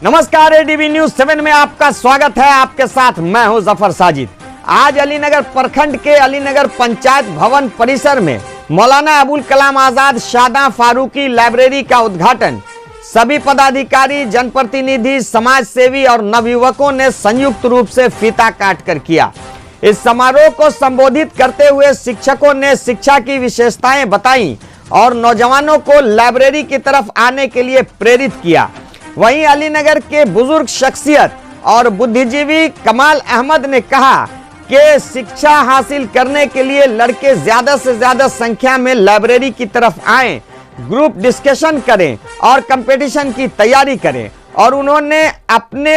नमस्कार, ADV news 7 में आपका स्वागत है। आपके साथ मैं हूं जफर साजिद। आज अलीनगर प्रखंड के अलीनगर पंचायत भवन परिसर में मौलाना अबुल कलाम आजाद शादा फारूकी लाइब्रेरी का उद्घाटन सभी पदाधिकारी, जनप्रतिनिधि, समाज सेवी और नवयुवकों ने संयुक्त रूप से फीता काट कर किया। इस समारोह को संबोधित करते हुए शिक्षकों ने शिक्षा की विशेषताएं बताई और नौजवानों को लाइब्रेरी की तरफ आने के लिए प्रेरित किया। वहीं अलीनगर के बुजुर्ग शख्सियत और बुद्धिजीवी कमाल अहमद ने कहा कि शिक्षा हासिल करने के लिए लड़के ज्यादा से ज्यादा संख्या में लाइब्रेरी की तरफ आएं, ग्रुप डिस्कशन करें और कंपटीशन की तैयारी करें। और उन्होंने अपने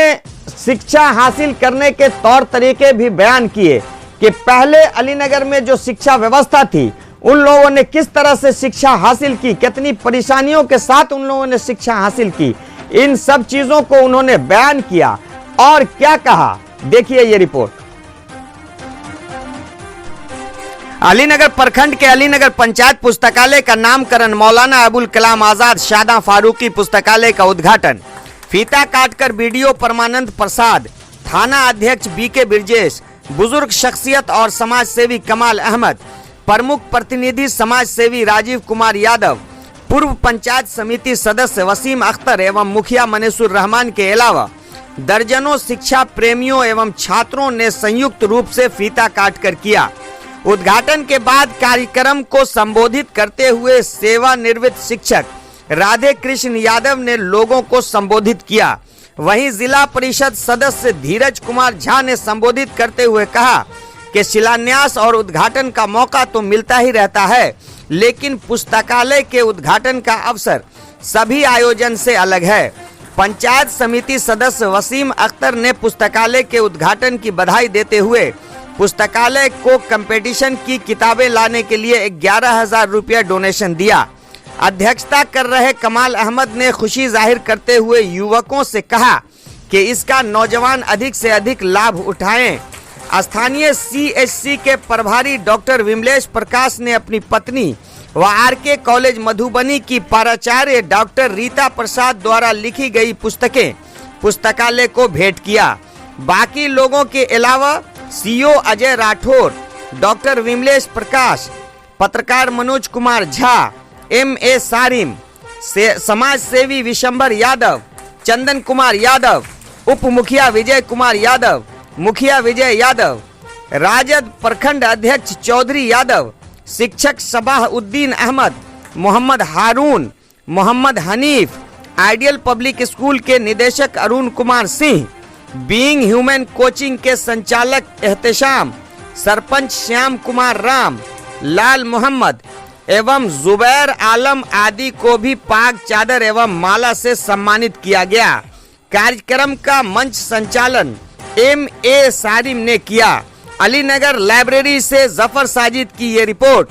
शिक्षा हासिल करने के तौर तरीके भी बयान किए कि पहले अलीनगर में जो शिक्षा व्यवस्था थी, उन लोगों ने किस तरह से शिक्षा हासिल की, कितनी परेशानियों के साथ उन लोगों ने शिक्षा हासिल की। इन सब चीजों को उन्होंने बयान किया और क्या कहा, देखिए ये रिपोर्ट। अलीनगर प्रखंड के अलीनगर पंचायत पुस्तकालय का नामकरण, मौलाना अबुल कलाम आजाद शादा फारूकी पुस्तकालय का उद्घाटन, फीता काटकर बीडीओ परमानंद प्रसाद, थाना अध्यक्ष बीके बिरजेश, बुजुर्ग शख्सियत और समाज सेवी कमाल अहमद, प्रमुख प्रतिनिधि समाज सेवी राजीव कुमार यादव, पूर्व पंचायत समिति सदस्य वसीम अख्तर एवं मुखिया मनीसुर रहमान के अलावा दर्जनों शिक्षा प्रेमियों एवं छात्रों ने संयुक्त रूप से फीता काटकर किया। उद्घाटन के बाद कार्यक्रम को संबोधित करते हुए सेवानिवृत्त शिक्षक राधे कृष्ण यादव ने लोगों को संबोधित किया। वहीं जिला परिषद सदस्य धीरज कुमार झा ने संबोधित करते हुए कहा कि शिलान्यास और उद्घाटन का मौका तो मिलता ही रहता है, लेकिन पुस्तकालय के उद्घाटन का अवसर सभी आयोजन से अलग है। पंचायत समिति सदस्य वसीम अख्तर ने पुस्तकालय के उद्घाटन की बधाई देते हुए पुस्तकालय को कंपटीशन की किताबें लाने के लिए 11,000 रुपया डोनेशन दिया। अध्यक्षता कर रहे कमाल अहमद ने खुशी जाहिर करते हुए युवकों से कहा कि इसका नौजवान अधिक से अधिक लाभ उठाएं। स्थानीय सीएचसी के प्रभारी डॉक्टर विमलेश प्रकाश ने अपनी पत्नी व आरके कॉलेज मधुबनी की प्राचार्य डॉक्टर रीता प्रसाद द्वारा लिखी गई पुस्तकें पुस्तकालय को भेंट किया। बाकी लोगों के अलावा सीओ अजय राठौर, डॉक्टर विमलेश प्रकाश, पत्रकार मनोज कुमार झा, एमए सारिम, समाज सेवी विशंबर यादव, चंदन कुमार यादव, उप मुखिया विजय कुमार यादव, मुखिया विजय यादव, राजद प्रखंड अध्यक्ष चौधरी यादव, शिक्षक Sabahuddin Ahmed, Mohammad Haroon, Mohammad Hanif, ideal public school के निदेशक Arun Kumar Singh, being human coaching के संचालक एहतेशाम, सरपंच श्याम कुमार राम, लाल मोहम्मद एवं जुबैर आलम आदि को भी पाग चादर एवं माला से सम्मानित किया गया। कार्यक्रम का मंच संचालन एमए सारिम ने किया। अलीनगर लाइब्रेरी से जफर साजिद की ये रिपोर्ट।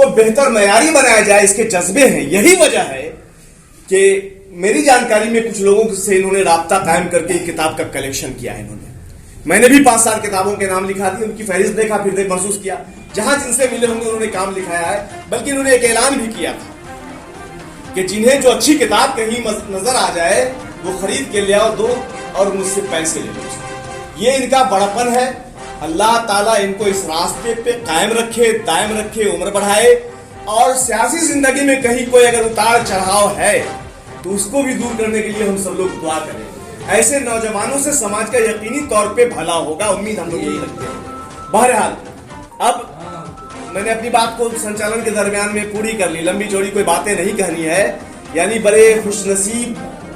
इसको बेहतर मयारी बनाया जाए, इसके जज्बे हैं। यही वजह है कि मेरी जानकारी में कुछ लोगों से इन्होंने राब्ता कायम करके एक किताब का कलेक्शन किया है इन्होंने। मैंने भी 5-7 किताबों के नाम लिखा दिए, उनकी फहरिस्त देखा, फिर देख महसूस किया जहां जिनसे मिले होंगे उन्होंने काम लिखाया है। बल्कि इन्होंने एक ऐलान भी किया था कि जिन्हें जो अच्छी किताब कहीं नजर आ जाए वो खरीद के ले आओ, दो और मुझसे पैसे ले लो। ये इनका बड़पन है। अल्लाह ताला इनको इस रास्ते पे कायम रखे, दायम रखे, उम्र बढ़ाए। और सियासी जिंदगी में कहीं कोई अगर उतार चढ़ाव है तो उसको भी दूर करने के लिए हम सब लोग दुआ करें। ऐसे नौजवानों से समाज का यकीनी तौर पे भला होगा, उम्मीद हम लोग यही रखते हैं। बहरहाल अब मैंने अपनी बात को संचालन के दरमियान में पूरी कर ली, लंबी चौड़ी कोई बातें नहीं कहनी है। यानी बड़े खुशनसीब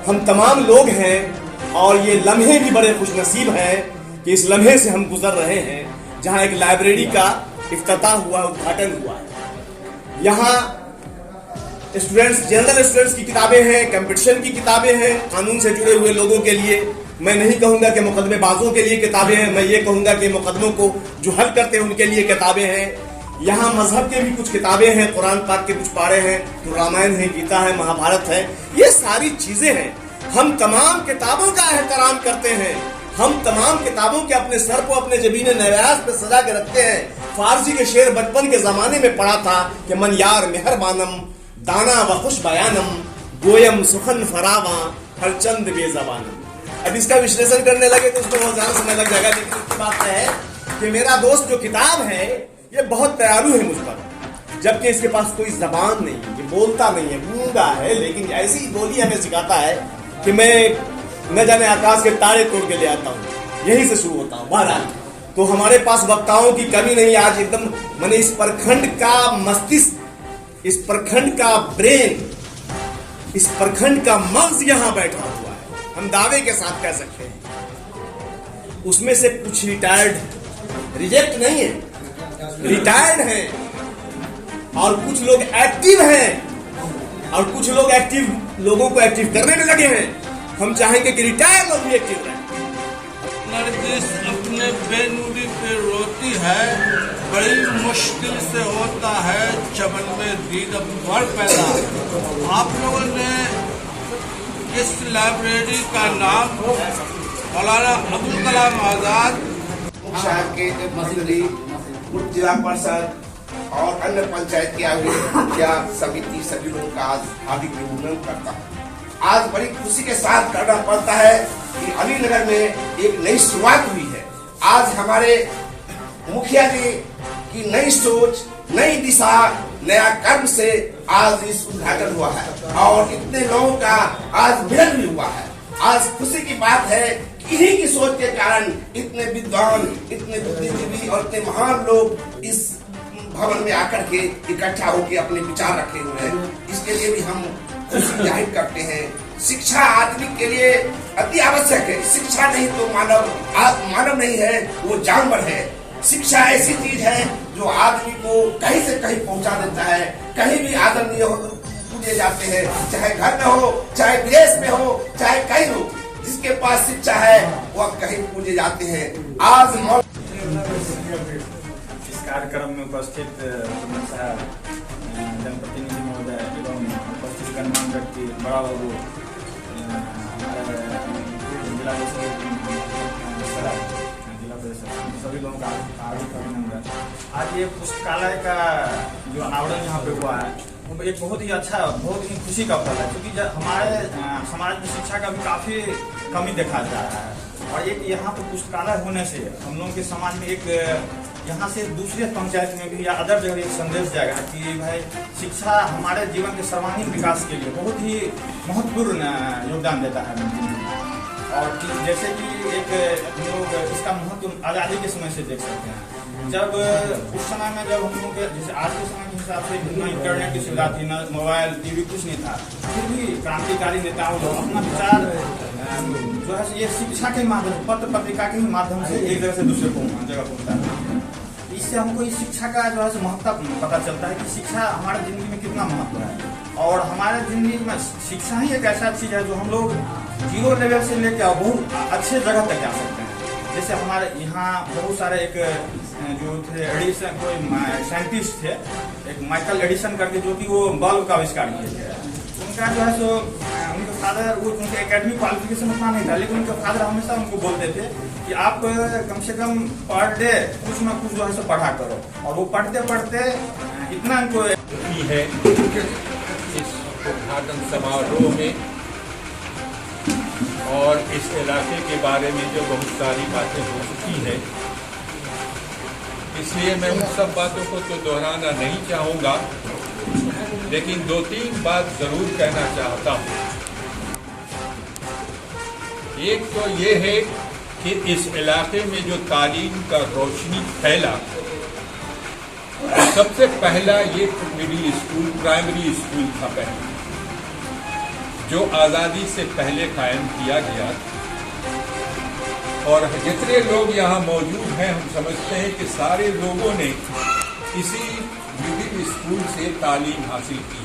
हम तमाम लोग हैं और ये लम्हे भी बड़े खुशनसीब हैं कि इस लम्हे से हम गुजर रहे हैं जहां एक लाइब्रेरी का इफ्तिताह हुआ, उद्घाटन हुआ है। यहाँ स्टूडेंट्स, जनरल स्टूडेंट्स की किताबें हैं, कंपटीशन की किताबें हैं, कानून से जुड़े हुए लोगों के लिए। मैं नहीं कहूंगा कि मुकदमेबाजों के लिए किताबें हैं, मैं ये कहूंगा कि मुकदमों को जो हल करते हैं उनके लिए किताबें हैं। यहाँ मजहब के भी कुछ किताबें हैं, कुरान पाक के कुछ पारे हैं, तो रामायण है, गीता है, महाभारत है, ये सारी चीजें हैं। हम तमाम किताबों का एहतराम करते हैं। हम तमाम किताबों के अपने सर को अपने जबीने नवाज पे सजा के रखते हैं। फारसी के शेर बचपन के जमाने में पढ़ा था कि मन यार मेहरबानम दाना व खुश बयानम गोयम सुखन फरावा हर चंद बेजबानम। अब इसका विश्लेषण करने लगे तो उसमें बहुत ज्यादा समय लग जाएगा, लेकिन एक बात है कि मेरा दोस्त जो किताब है ये बहुत दयालु है मुझ पर, जबकि इसके पास कोई जबान नहीं है, ये बोलता नहीं है, गूंगा है, लेकिन ऐसी बोली हमें सिखाता है कि मैं न जाने आकाश के तारे तोड़ के ले आता हूँ, यहीं से शुरू होता हूँ। बहरहाल तो हमारे पास वक्ताओं की कमी नहीं। आज एकदम मैंने इस प्रखंड का मस्तिष्क, इस प्रखंड का ब्रेन, इस प्रखंड का मगज यहां बैठा हुआ है, हम दावे के साथ कह सकते हैं। उसमें से कुछ रिटायर्ड, रिजेक्ट नहीं है, रिटायर्ड हैं, और कुछ लोग एक्टिव हैं, और कुछ लोग एक्टिव लोगों को एक्टिव करने में लगे हैं। हम चाहेंगे कि रिटायर्ड लोग भी एक्टिव रहें। नरगिस अपने बेनूरी पे रोती है, बड़ी मुश्किल से होता है चमन में दीद भर पैदा। आप लोगों ने इस लाइब्रेरी का नाम मौलाना अबुल कलाम आजाद साहब के मंत्री, जिला परिषद और अन्य पंचायत की आयोजित समिति सभी लोगों का आज हार्दिक अभिनंदन करता हूँ। आज बड़ी खुशी के साथ करना पड़ता है कि अलीनगर में एक नई शुरुआत हुई है। आज हमारे मुखिया जी की नई सोच, नई दिशा, नया कर्म से आज इस उद्घाटन हुआ है और इतने लोगों का आज मिलन भी हुआ है। आज खुशी की बात है कि इन्हीं की सोच के कारण इतने विद्वान, इतने बुद्धिजीवी और इतने महान लोग इस भवन में आकर के इकट्ठा होकर अपने विचार रखे हुए हैं। इसके लिए भी हम खुशी जाहिर करते हैं। शिक्षा आदमी के लिए अति आवश्यक है। शिक्षा नहीं तो मानव नहीं है, वो जानवर है। शिक्षा ऐसी चीज है जो आदमी को कहीं से कहीं पहुंचा देता है। कहीं भी आदरणीय पूजे जाते हैं, चाहे घर में हो, चाहे विदेश में हो, चाहे कहीं हो। जिसके पास शिक्षा है वह कहीं पूजे जाते हैं। आज इस कार्यक्रम में उपस्थित जनप्रतिनिधि महोदय एवं उपस्थित गणमान्य व्यक्ति, बड़ा बाबू, जिला परिषद, सभी लोगों का हार्दिक अभिनंदन। आज ये पुस्तकालय का जो अनावरण यहाँ पे हुआ है वो एक बहुत ही अच्छा, बहुत ही खुशी का पल है, क्योंकि हमारे समाज में शिक्षा का भी काफी कमी देखा जा रहा है। और एक यहाँ पे पुस्तकालय होने से हम लोगों के समाज में एक यहाँ से दूसरे पंचायत में भी या अदर जगह एक संदेश जाएगा कि भाई शिक्षा हमारे जीवन के सर्वांगीण विकास के लिए बहुत ही महत्वपूर्ण योगदान देता है। और जैसे कि एक लोग इसका महत्व आज़ादी के समय से देख सकते हैं। जब उस समय में जब हम लोग जैसे आज के समय के हिसाब से न इंटरनेट की सुविधा थी, न मोबाइल, टीवी, कुछ नहीं था, फिर भी क्रांतिकारी नेताओं लोग अपना विचार जो है ये शिक्षा के माध्यम, पत्र पत्रिका के ही माध्यम से एक जगह से दूसरे जगह पहुँचता है। इससे हमको इस शिक्षा का जो है महत्व पता चलता है कि शिक्षा हमारे जिंदगी में कितना महत्व है। और हमारे जिंदगी में शिक्षा ही एक ऐसा चीज है जो हम लोग जीरो लेवल से लेकर बहुत अच्छे जगह तक जा सकते हैं। जैसे हमारे यहाँ बहुत सारे एक जो थे एडिसन, कोई साइंटिस्ट थे, एक माइकल एडिसन करके, जो कि वो बल्ब का आविष्कार किए थे। उनका जो है सो उनके फादर, वो उनके एकेडमिक क्वालिफिकेशन उतना नहीं था, लेकिन उनके फादर हमेशा उनको बोलते थे कि आप कम से कम पर डे कुछ ना कुछ जो है सो पढ़ा करो, और वो पढ़ते पढ़ते इतना उनको है इस उद्घाटन समारोह में, और इस इलाके के बारे में जो बहुत सारी बातें हो चुकी है, इसलिए मैं उन सब बातों को तो दोहराना नहीं चाहूँगा, लेकिन 2-3 बात जरूर कहना चाहता हूँ। एक तो ये है कि इस इलाके में जो तालीम का रोशनी फैला, सबसे पहला ये मिडिल स्कूल, प्राइमरी स्कूल था पहले, जो आज़ादी से पहले कायम किया गया। और जितने लोग यहाँ मौजूद हैं, हम समझते हैं कि सारे लोगों ने इसी मिडिल स्कूल से तालीम हासिल की।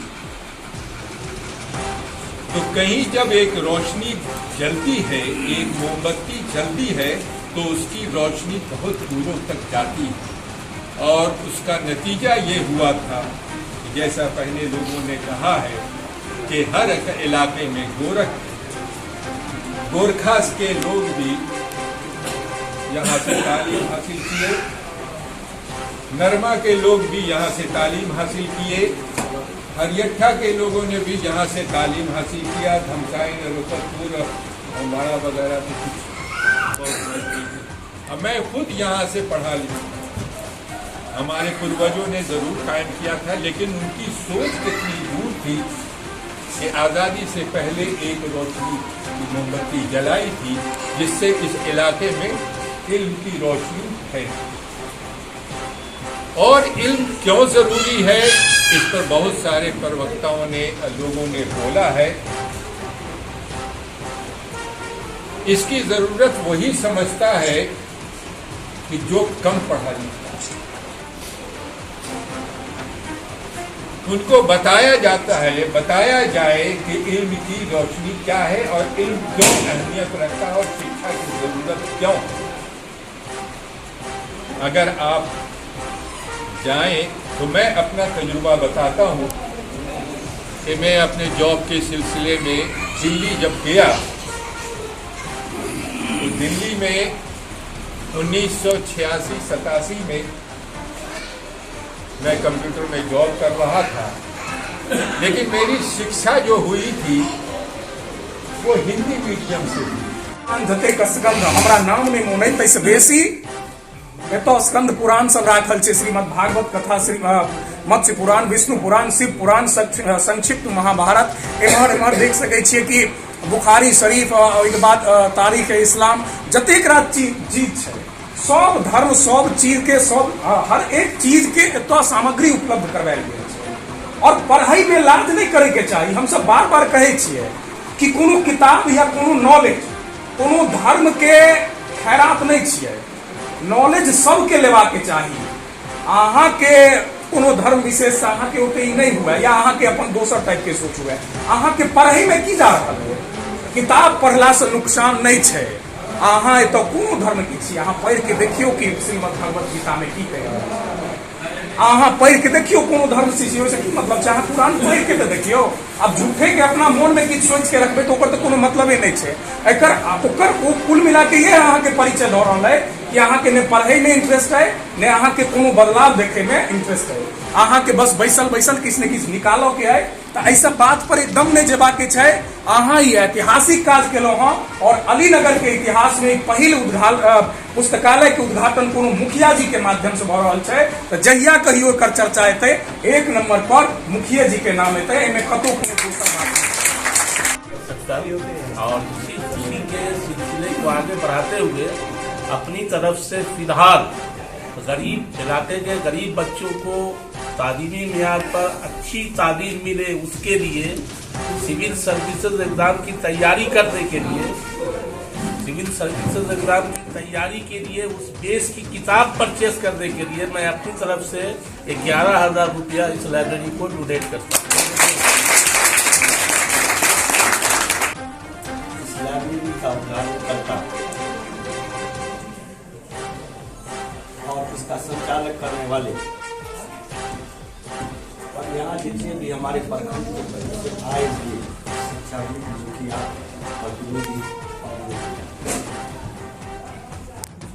तो कहीं जब एक रोशनी जलती है, एक मोमबत्ती जलती है, तो उसकी रोशनी बहुत दूरों तक जाती है। और उसका नतीजा ये हुआ था कि जैसा पहले लोगों ने कहा है कि हर इलाके में गोरखास के लोग भी यहाँ से तालीम हासिल किए, नरमा के लोग भी यहाँ से तालीम हासिल किए, हरियठा के लोगों ने भी यहाँ से तालीम हासिल किया, धमसाई, नरोत्तरपुर, अम्बाड़ा वगैरह में कुछ। अब मैं खुद यहाँ से पढ़ा लिखा, हमारे पूर्वजों ने जरूर कायम किया था, लेकिन उनकी सोच कितनी दूर थी कि आज़ादी से पहले एक रोशनी की मोमबत्ती जलाई थी, जिससे इस इलाके में इल्म की रोशनी है। और इल्म क्यों जरूरी है, इस पर बहुत सारे प्रवक्ताओं ने, लोगों ने बोला है। इसकी जरूरत वही समझता है कि जो कम पढ़ा लिखा, उनको बताया जाता है, बताया जाए कि इल्म की रोशनी क्या है और इल्म क्यों अहमियत रखता है और शिक्षा की जरूरत क्यों। अगर आप जाएं तो मैं अपना तजुर्बा बताता हूं कि मैं अपने जॉब के सिलसिले में दिल्ली जब गया, तो दिल्ली में 1986-87 में मैं कंप्यूटर में जॉब कर रहा था, लेकिन मेरी शिक्षा जो हुई थी वो हिंदी मीडियम से हुई। जतेक स्कंद हमरा नाम में मोनै तैसे बेसी एतऽ स्कंद पुराण सब राखल छै, श्रीमद् भागवत कथा, श्री मत्स्य पुराण, विष्णु पुराण, शिव पुराण, संक्षिप्त महाभारत, एम्हर देख सकै छियै कि बुखारी शरीफ, ओहिके बाद तारीख इस्लाम, जतेक रात चीज छै, सब धर्म, सब चीज के, सब हर एक चीज के एतऽ सामग्री उपलब्ध करवायल गेल छै। और पढ़ाई में लाज नहीं करे के चाहिए। हम सब बार बार कहे छियै कि कोनो किताब या कोनो नॉलेज कोनो धर्म के खैरात नहीं छियै, नॉलेज सबके लेबाके चाही। अहाँ के कोनो धर्म विशेष से अहाँ के ओते नहीं हुआ, या अहाँ के अपन दोसर टाइप के सोच हुआ, अहाँ के पढ़ाई में की जा रहल है। किताब पढ़ला से नुकसान नहीं छै। अहाँ एतऽ कोनो धर्म के छी, अहाँ पढ़ि के देखियो कि श्रीमद् भगवत गीता में की कहै, अहाँ पढ़ि के देखियो कोनो धर्म से की मतलब छै, अहाँ कुरान पढ़ि के तो देखियो। अब झूठे के अपना मन में किछु सोच के रखबे तो ओकर तो कोनो मतलबे नहीं छै। ओकर कुल मिला के ये अहाँ के परिचय दऽ रहल है कि अहाँ के ने पढ़ाई में इंटरेस्ट है, ने अहाँ के कोनो बदलाव देखे में इंटरेस्ट है। अहाँ के बस बैसल किछु ने किछु निकालो के है, तो ऐसा बात पर एकदम नहीं जेबाक छै। अहाँ ही ऐतिहासिक काज केलहुँ हँ, और अलीनगर के इतिहास में पहिल पुस्तकालय के उद्घाटन कोनो मुखिया जी के माध्यम से भऽ रहल छै। तो जहिया कहियो एकर चर्चा एतै, 1 नंबर पर मुखिया जी के नाम एतै, एहिमे कतौ कोनो दोसर बात और इसी के सिलसिले को आगे बढ़ाते हुए अपनी तरफ से फिलहाल गरीब इलाके के गरीब बच्चों को तालीमी मियार पर अच्छी तालीम मिले, उसके लिए सिविल सर्विसेज एग्जाम की तैयारी करने के लिए, सिविल सर्विसेज एग्जाम की तैयारी के लिए उस बेस की किताब परचेस करने के लिए मैं अपनी तरफ से 11,000 रुपया इस लाइब्रेरी को डोनेट करता हूँ। इस लाइब्रेरी का उद्घाटन करता वाले और यहाँ जितने भी हमारे प्रखंड के बच्चे आए हुए शिक्षाविद, मुखिया, प्रतिनिधि और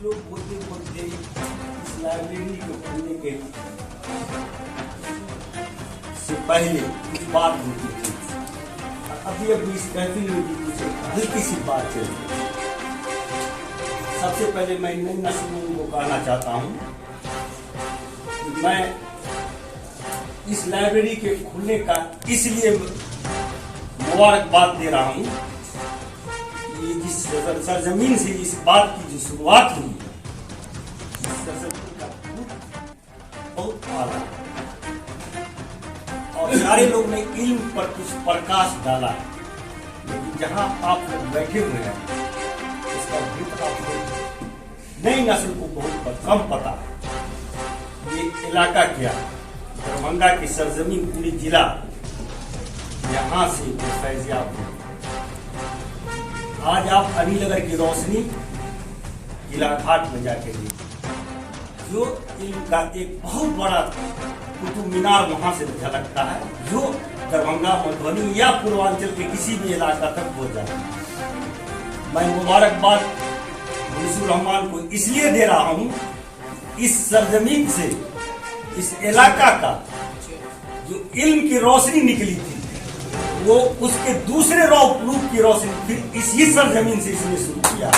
लोग बोलते बोलते इस लाइब्रेरी को खोलने के से पहले कुछ बात होती थी। अभी इस महफिल में भी कुछ हल्की सी बात चल रही है। सबसे पहले मैं नई नस्ल को कहना चाहता हूँ कि मैं इस लाइब्रेरी के खुलने का इसलिए मुबारकबाद दे रहा हूँ कि जिस सरजमीन से इस बात की जो शुरुआत हुई, इस सरजमीन का बहुत आला और सारे लोग ने इल्म पर कुछ प्रकाश डाला, लेकिन जहाँ आप लोग बैठे हुए हैं इसका भूत आप लोग नई नस्ल को बहुत कम पता है। ये इलाका क्या, दरभंगा की सरजमीन पूरी जिला यहाँ से फैजियाब हुई। आज आप अलीनगर की रोशनी किला घाट में जाके देखिए, जो इनका एक बहुत बड़ा कुतुब मीनार वहां से झलकता है, जो दरभंगा, मधुबनी या पूर्वांचल के किसी भी इलाका तक पहुंच जाता है। मैं मुबारकबाद मुनीसुर रहमान को इसलिए दे रहा हूं, इस सरजमीन से इस इलाका का जो इल्म की रोशनी निकली थी, वो उसके दूसरे रूप की रोशनी फिर इसी सरजमीन से इसने शुरू किया।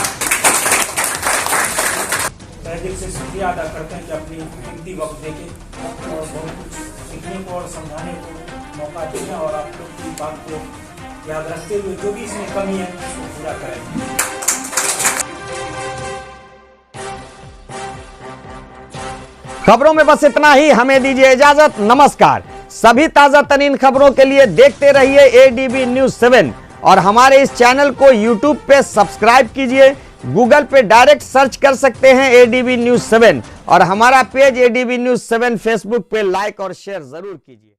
दिल से शुक्रिया अदा करते हैं कि अपनी कीमती वक्त देके और बहुत कुछ सीखने को और समझाने को मौका देना और आप लोग की बात को याद रखते हुए जो भी इसमें कमी है उसको पूरा करें। खबरों में बस इतना ही, हमें दीजिए इजाजत, नमस्कार। सभी ताजा तरीन खबरों के लिए देखते रहिए एडीबी न्यूज 7 और हमारे इस चैनल को यूट्यूब पे सब्सक्राइब कीजिए। गूगल पे डायरेक्ट सर्च कर सकते हैं एडीबी न्यूज 7 और हमारा पेज एडीबी न्यूज 7 फेसबुक पे लाइक और शेयर जरूर कीजिए।